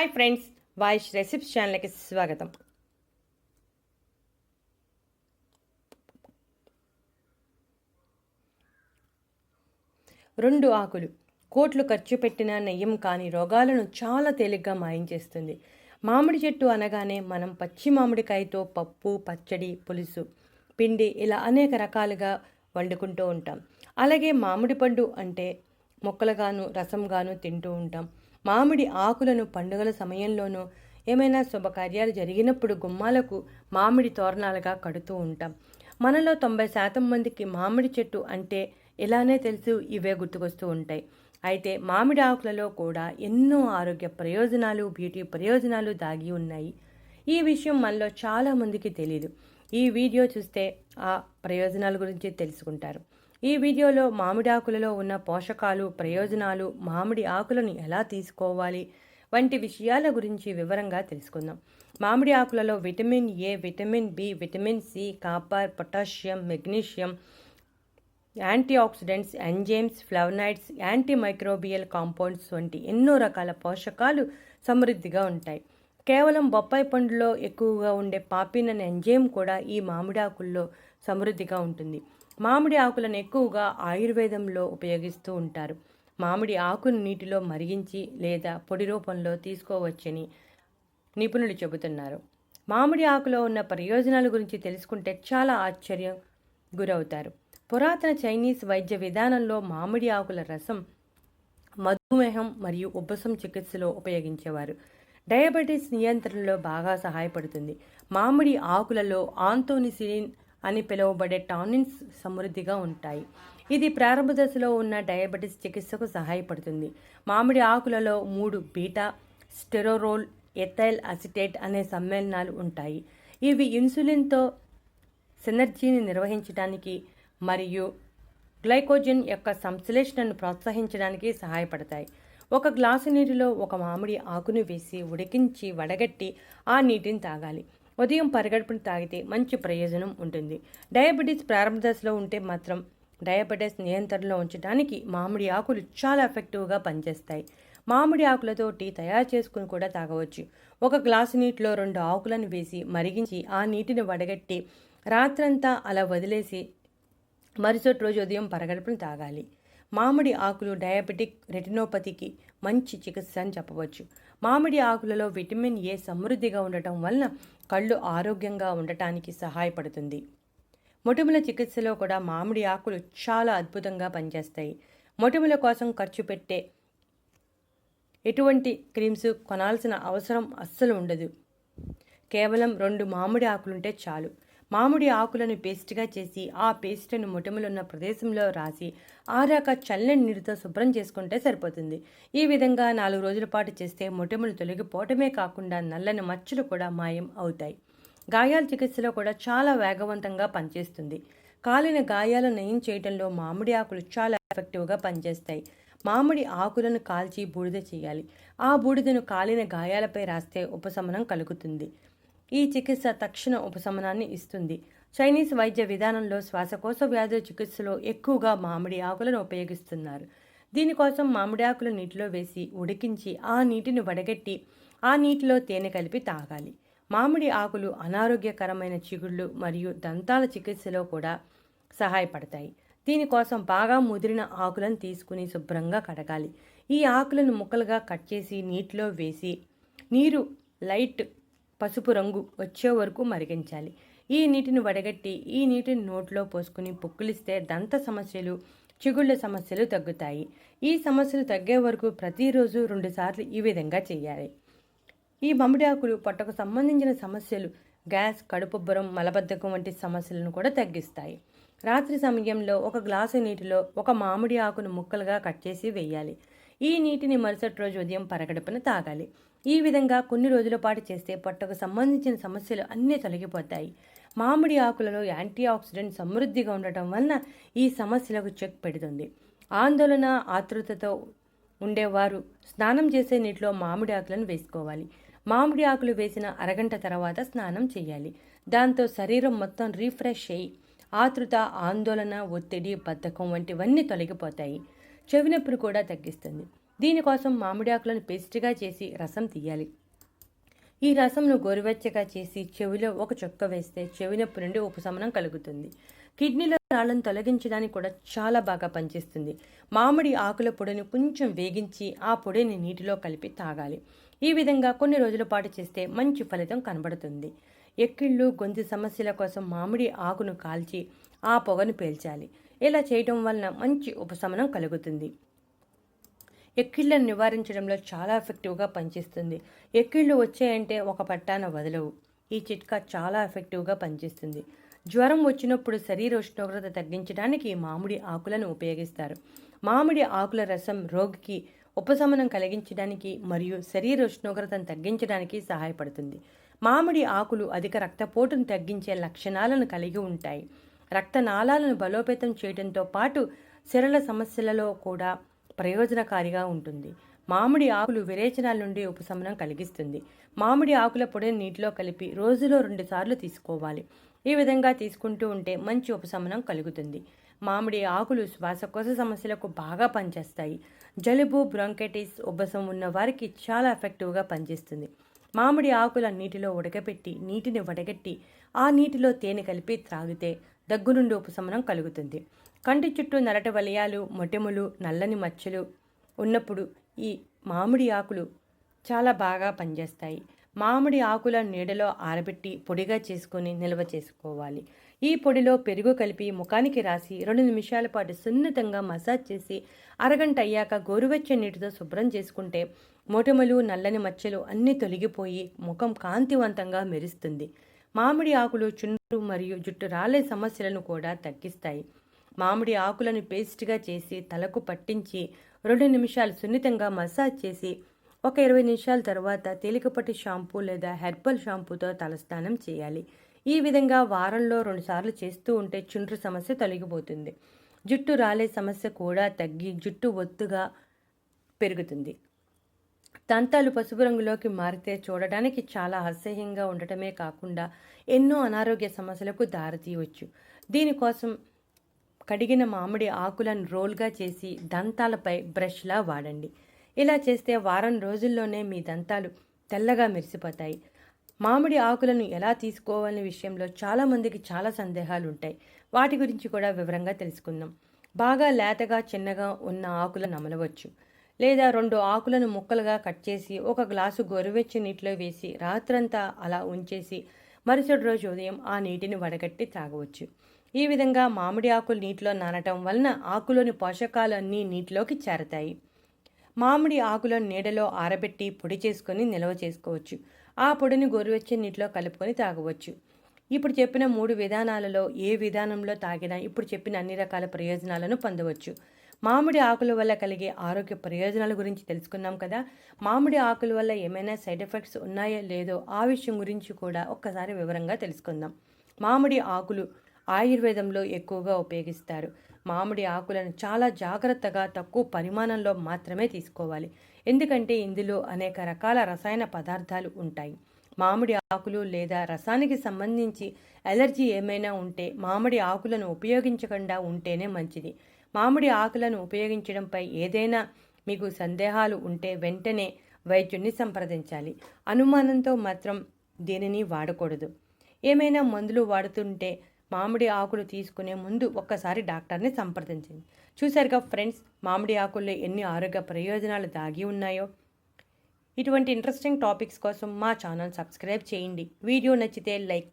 Hi friends, వాయిష్ recipes ఛానల్కి స్వాగతం. రెండు ఆకులు కోట్లు ఖర్చు పెట్టినా నయ్యం కాని రోగాలను చాలా తేలిగ్గా మాయించేస్తుంది. మామిడి చెట్టు అనగానే మనం పచ్చి మామిడికాయతో పప్పు, పచ్చడి, పులుసు, పిండి ఇలా అనేక రకాలుగా వండుకుంటూ ఉంటాం. అలాగే మామిడి పండు అంటే మొక్కలుగాను రసంగాను తింటూ ఉంటాం. మామిడి ఆకులను పండుగల సమయంలోనూ ఏమైనా శుభకార్యాలు జరిగినప్పుడు గుమ్మాలకు మామిడి తోరణాలుగా కడుతూ ఉంటాం. మనలో 90% మందికి మామిడి చెట్టు అంటే ఇలానే తెలుసు, ఇవే గుర్తుకొస్తూ ఉంటాయి. అయితే మామిడి ఆకులలో కూడా ఎన్నో ఆరోగ్య ప్రయోజనాలు, బ్యూటీ ప్రయోజనాలు దాగి ఉన్నాయి. ఈ విషయం మనలో చాలామందికి తెలియదు. ఈ వీడియో చూస్తే ఆ ప్రయోజనాల గురించి తెలుసుకుంటారు. ఈ వీడియోలో మామిడి ఆకులలో ఉన్న పోషకాలు, ప్రయోజనాలు, మామిడి ఆకులను ఎలా తీసుకోవాలి వంటి విషయాల గురించి వివరంగా తెలుసుకుందాం. మామిడి ఆకులలో vitamin A, vitamin B, vitamin C, copper, potassium, magnesium, antioxidants, enzymes, flavonoids, antimicrobial compounds వంటి ఎన్నో రకాల పోషకాలు సమృద్ధిగా ఉంటాయి. కేవలం బొప్పాయి పండులో ఎక్కువగా ఉండే పాపిన్ అనే ఎంజైమ్ కూడా ఈ మామిడి ఆకుల్లో సమృద్ధిగా ఉంటుంది. మామిడి ఆకులను ఎక్కువగా ఆయుర్వేదంలో ఉపయోగిస్తూ ఉంటారు. మామిడి ఆకును నీటిలో మరిగించి లేదా పొడి రూపంలో తీసుకోవచ్చని నిపుణులు చెబుతున్నారు. మామిడి ఆకులో ఉన్న ప్రయోజనాల గురించి తెలుసుకుంటే చాలా ఆశ్చర్యం గురవుతారు. పురాతన చైనీస్ వైద్య విధానంలో మామిడి ఆకుల రసం మధుమేహం మరియు ఉబ్బసం చికిత్సలో ఉపయోగించేవారు. డయాబెటీస్ నియంత్రణలో బాగా సహాయపడుతుంది. మామిడి ఆకులలో ఆంతోనిసిలిన్ అని పిలువబడే టానిన్స్ సమృద్ధిగా ఉంటాయి. ఇది ప్రారంభ దశలో ఉన్న డయాబెటీస్ చికిత్సకు సహాయపడుతుంది. మామిడి ఆకులలో 3 బీటా స్టెరోరోల్ ఎథైల్ అసిటేట్ అనే సమ్మేళనాలు ఉంటాయి. ఇవి ఇన్సులిన్తో సినర్జీని నిర్వహించడానికి మరియు గ్లైకోజన్ యొక్క సంశ్లేషణను ప్రోత్సహించడానికి సహాయపడతాయి. ఒక గ్లాసు నీటిలో ఒక మామిడి ఆకును వేసి ఉడికించి వడగట్టి ఆ నీటిని తాగాలి. ఉదయం పరిగడుపును తాగితే మంచి ప్రయోజనం ఉంటుంది. డయాబెటీస్ ప్రారంభ దశలో ఉంటే మాత్రం డయాబెటీస్ నియంత్రణలో ఉంచడానికి మామిడి ఆకులు చాలా ఎఫెక్టివ్గా పనిచేస్తాయి. మామిడి ఆకులతో టీ తయారు చేసుకుని కూడా తాగవచ్చు. ఒక గ్లాసు నీటిలో 2 ఆకులను వేసి మరిగించి ఆ నీటిని వడగట్టి రాత్రంతా అలా వదిలేసి మరుసటి రోజు ఉదయం పరగడుపును తాగాలి. మామిడి ఆకులు డయాబెటిక్ రెటినోపతికి మంచి చికిత్స అని చెప్పవచ్చు. మామిడి ఆకులలో విటమిన్ ఏ సమృద్ధిగా ఉండటం వలన కళ్ళు ఆరోగ్యంగా ఉండటానికి సహాయపడుతుంది. మొటిమల చికిత్సలో కూడా మామిడి ఆకులు చాలా అద్భుతంగా పనిచేస్తాయి. మొటిమల కోసం ఖర్చు పెట్టే ఎటువంటి క్రీమ్స్ కొనాల్సిన అవసరం అస్సలు ఉండదు. కేవలం 2 మామిడి ఆకులుంటే చాలు. మామిడి ఆకులను పేస్ట్గా చేసి ఆ పేస్ట్ను మొటిమలున్న ప్రదేశంలో రాసి ఆరాక చల్లని నీటితో శుభ్రం చేసుకుంటే సరిపోతుంది. ఈ విధంగా 4 రోజుల పాటు చేస్తే మొటిమలు తొలగిపోవటమే కాకుండా నల్లని మచ్చలు కూడా మాయం అవుతాయి. గాయాల చికిత్సలో కూడా చాలా వేగవంతంగా పనిచేస్తుంది. కాలిన గాయాలు నయం చేయడంలో మామిడి ఆకులు చాలా ఎఫెక్టివ్గా పనిచేస్తాయి. మామిడి ఆకులను కాల్చి బూడిద చేయాలి. ఆ బూడిదను కాలిన గాయాలపై రాస్తే ఉపశమనం కలుగుతుంది. ఈ చికిత్స తక్షణ ఉపశమనాన్ని ఇస్తుంది. చైనీస్ వైద్య విధానంలో శ్వాసకోశ వ్యాధుల చికిత్సలో ఎక్కువగా మామిడి ఆకులను ఉపయోగిస్తున్నారు. దీనికోసం మామిడి ఆకులు నీటిలో వేసి ఉడికించి ఆ నీటిని వడగట్టి ఆ నీటిలో తేనె కలిపి తాగాలి. మామిడి ఆకులు అనారోగ్యకరమైన చిగుళ్ళు మరియు దంతాల చికిత్సలో కూడా సహాయపడతాయి. దీనికోసం బాగా ముదిరిన ఆకులను తీసుకుని శుభ్రంగా కడగాలి. ఈ ఆకులను ముక్కలుగా కట్ చేసి నీటిలో వేసి నీరు లైట్ పసుపు రంగు వచ్చే వరకు మరిగించాలి. ఈ నీటిని వడగట్టి ఈ నీటిని నోట్లో పోసుకుని పుక్కిలిస్తే దంత సమస్యలు, చిగుళ్ళ సమస్యలు తగ్గుతాయి. ఈ సమస్యలు తగ్గే వరకు ప్రతిరోజు 2 సార్లు ఈ విధంగా చేయాలి. ఈ మామిడి ఆకులు పొట్టకు సంబంధించిన సమస్యలు, గ్యాస్, కడుపుబ్బరం, మలబద్ధకం వంటి సమస్యలను కూడా తగ్గిస్తాయి. రాత్రి సమయంలో 1 గ్లాసు నీటిలో 1 మామిడి ఆకును ముక్కలుగా కట్ చేసి వేయాలి. ఈ నీటిని మరుసటి రోజు ఉదయం పరగడుపున తాగాలి. ఈ విధంగా కొన్ని రోజుల పాటు చేస్తే పొట్టకు సంబంధించిన సమస్యలు అన్నీ తొలగిపోతాయి. మామిడి ఆకులలో యాంటీ ఆక్సిడెంట్ సమృద్ధిగా ఉండటం వలన ఈ సమస్యలకు చెక్ పెడుతుంది. ఆందోళన, ఆతృతతో ఉండేవారు స్నానం చేసే నీటిలో మామిడి ఆకులను వేసుకోవాలి. మామిడి ఆకులు వేసిన అరగంట తర్వాత స్నానం చేయాలి. దాంతో శరీరం మొత్తం రీఫ్రెష్ అయ్యి ఆతృత, ఆందోళన, ఒత్తిడి, బద్ధకం వంటివన్నీ తొలగిపోతాయి. చెవి నొప్పిని కూడా తగ్గిస్తుంది. దీనికోసం మామిడి ఆకులను పేస్ట్గా చేసి రసం తీయాలి. ఈ రసంను గోరువెచ్చగా చేసి చెవిలో ఒక చుక్క వేస్తే చెవి నొప్పి నుండి ఉపశమనం కలుగుతుంది. కిడ్నీలో రాళ్లను తొలగించడానికి కూడా చాలా బాగా పనిచేస్తుంది. మామిడి ఆకుల పొడిని కొంచెం వేగించి ఆ పొడిని నీటిలో కలిపి తాగాలి. ఈ విధంగా కొన్ని రోజుల పాటు చేస్తే మంచి ఫలితం కనబడుతుంది. ఎక్కిళ్ళు, గొంతు సమస్యల కోసం మామిడి ఆకును కాల్చి ఆ పొగను పీల్చాలి. ఇలా చేయటం వలన మంచి ఉపశమనం కలుగుతుంది. ఎక్కిళ్లను నివారించడంలో చాలా ఎఫెక్టివ్గా పనిచేస్తుంది. ఎక్కిళ్ళు వచ్చాయంటే ఒక పట్టాన వదలవు. ఈ చిట్కా చాలా ఎఫెక్టివ్గా పనిచేస్తుంది. జ్వరం వచ్చినప్పుడు శరీర ఉష్ణోగ్రత తగ్గించడానికి మామిడి ఆకులను ఉపయోగిస్తారు. మామిడి ఆకుల రసం రోగికి ఉపశమనం కలిగించడానికి మరియు శరీర ఉష్ణోగ్రతను తగ్గించడానికి సహాయపడుతుంది. మామిడి ఆకులు అధిక రక్తపోటును తగ్గించే లక్షణాలను కలిగి ఉంటాయి. రక్తనాళాలను బలోపేతం చేయడంతో పాటు సిరల సమస్యలలో కూడా ప్రయోజనకారిగా ఉంటుంది. మామిడి ఆకులు విరేచనాల నుండి ఉపశమనం కలిగిస్తుంది. మామిడి ఆకుల పొడిని నీటిలో కలిపి రోజులో 2 సార్లు తీసుకోవాలి. ఈ విధంగా తీసుకుంటూ ఉంటే మంచి ఉపశమనం కలుగుతుంది. మామిడి ఆకులు శ్వాసకోశ సమస్యలకు బాగా పనిచేస్తాయి. జలుబు, బ్రాంకైటిస్, ఉబ్బసం ఉన్న వారికి చాలా ఎఫెక్టివ్గా పనిచేస్తుంది. మామిడి ఆకుల నీటిలో ఉడకపెట్టి నీటిని వడగట్టి ఆ నీటిలో తేనె కలిపి త్రాగితే దగ్గు నుండి ఉపశమనం కలుగుతుంది. కంటి చుట్టూ నరట వలయాలు, మొటిమలు, నల్లని మచ్చలు ఉన్నప్పుడు ఈ మామిడి ఆకులు చాలా బాగా పనిచేస్తాయి. మామిడి ఆకుల నీడలో ఆరబెట్టి పొడిగా చేసుకొని నిల్వ చేసుకోవాలి. ఈ పొడిలో పెరుగు కలిపి ముఖానికి రాసి 2 నిమిషాల పాటు సున్నితంగా మసాజ్ చేసి అరగంట అయ్యాక గోరువెచ్చని నీటితో శుభ్రం చేసుకుంటే మొటిమలు, నల్లని మచ్చలు అన్నీ తొలగిపోయి ముఖం కాంతివంతంగా మెరుస్తుంది. మామిడి ఆకులు చుండ్రు మరియు జుట్టు రాలే సమస్యలను కూడా తగ్గిస్తాయి. మామిడి ఆకులను పేస్ట్గా చేసి తలకు పట్టించి 2 నిమిషాలు సున్నితంగా మసాజ్ చేసి ఒక 20 నిమిషాల తర్వాత తేలికపాటి షాంపూ లేదా హెర్బల్ షాంపూతో తలస్నానం చేయాలి. ఈ విధంగా వారంలో 2 సార్లు చేస్తూ ఉంటే చుండ్రు సమస్య తొలగిపోతుంది. జుట్టు రాలే సమస్య కూడా తగ్గి జుట్టు ఒత్తుగా పెరుగుతుంది. దంతాలు పసుపు రంగులోకి మారితే చూడడానికి చాలా అసహ్యంగా ఉండటమే కాకుండా ఎన్నో అనారోగ్య సమస్యలకు దారితీయవచ్చు. దీనికోసం కడిగిన మామిడి ఆకులను రోల్గా చేసి దంతాలపై బ్రష్లా వాడండి. ఇలా చేస్తే వారం రోజుల్లోనే మీ దంతాలు తెల్లగా మెరిసిపోతాయి. మామిడి ఆకులను ఎలా తీసుకోవాలనే విషయంలో చాలామందికి చాలా సందేహాలు ఉంటాయి. వాటి గురించి కూడా వివరంగా తెలుసుకుందాం. బాగా లేతగా చిన్నగా ఉన్న ఆకులను నమలవచ్చు. లేదా 2 ఆకులను ముక్కలుగా కట్ చేసి 1 గ్లాసు గోరువెచ్చని నీటిలో వేసి రాత్రంతా అలా ఉంచేసి మరుసటి రోజు ఉదయం ఆ నీటిని వడగట్టి తాగవచ్చు. ఈ విధంగా మామిడి ఆకులు నీటిలో నానటం వలన ఆకులోని పోషకాలన్నీ నీటిలోకి చేరతాయి. మామిడి ఆకులను నీడలో ఆరబెట్టి పొడి చేసుకొని నిల్వ చేసుకోవచ్చు. ఆ పొడిని గోరువెచ్చని నీటిలో కలుపుకొని తాగవచ్చు. ఇప్పుడు చెప్పిన 3 విధానాలలో ఏ విధానంలో తాగినా ఇప్పుడు చెప్పిన అన్ని రకాల ప్రయోజనాలను పొందవచ్చు. మామిడి ఆకుల వల్ల కలిగే ఆరోగ్య ప్రయోజనాల గురించి తెలుసుకున్నాం కదా. మామిడి ఆకుల వల్ల ఏమైనా సైడ్ ఎఫెక్ట్స్ ఉన్నాయో లేదో ఆ విషయం గురించి కూడా ఒక్కసారి వివరంగా తెలుసుకుందాం. మామిడి ఆకులు ఆయుర్వేదంలో ఎక్కువగా ఉపయోగిస్తారు. మామిడి ఆకులను చాలా జాగ్రత్తగా తక్కువ పరిమాణంలో మాత్రమే తీసుకోవాలి. ఎందుకంటే ఇందులో అనేక రకాల రసాయన పదార్థాలు ఉంటాయి. మామిడి ఆకులు లేదా రసానికి సంబంధించి అలర్జీ ఏమైనా ఉంటే మామిడి ఆకులను ఉపయోగించకుండా ఉంటేనే మంచిది. మామిడి ఆకులను ఉపయోగించడంపై ఏదైనా మీకు సందేహాలు ఉంటే వెంటనే వైద్యుడిని సంప్రదించాలి. అనుమానంతో మాత్రం దీనిని వాడకూడదు. ఏమైనా మందులు వాడుతుంటే మామిడి ఆకులు తీసుకునే ముందు ఒక్కసారి డాక్టర్ని సంప్రదించండి. చూశారుగా ఫ్రెండ్స్, మామిడి ఆకుల్లో ఎన్ని ఆరోగ్య ప్రయోజనాలు దాగి ఉన్నాయో. ఇటువంటి ఇంట్రెస్టింగ్ టాపిక్స్ కోసం మా ఛానల్ సబ్స్క్రైబ్ చేయండి. వీడియో నచ్చితే లైక్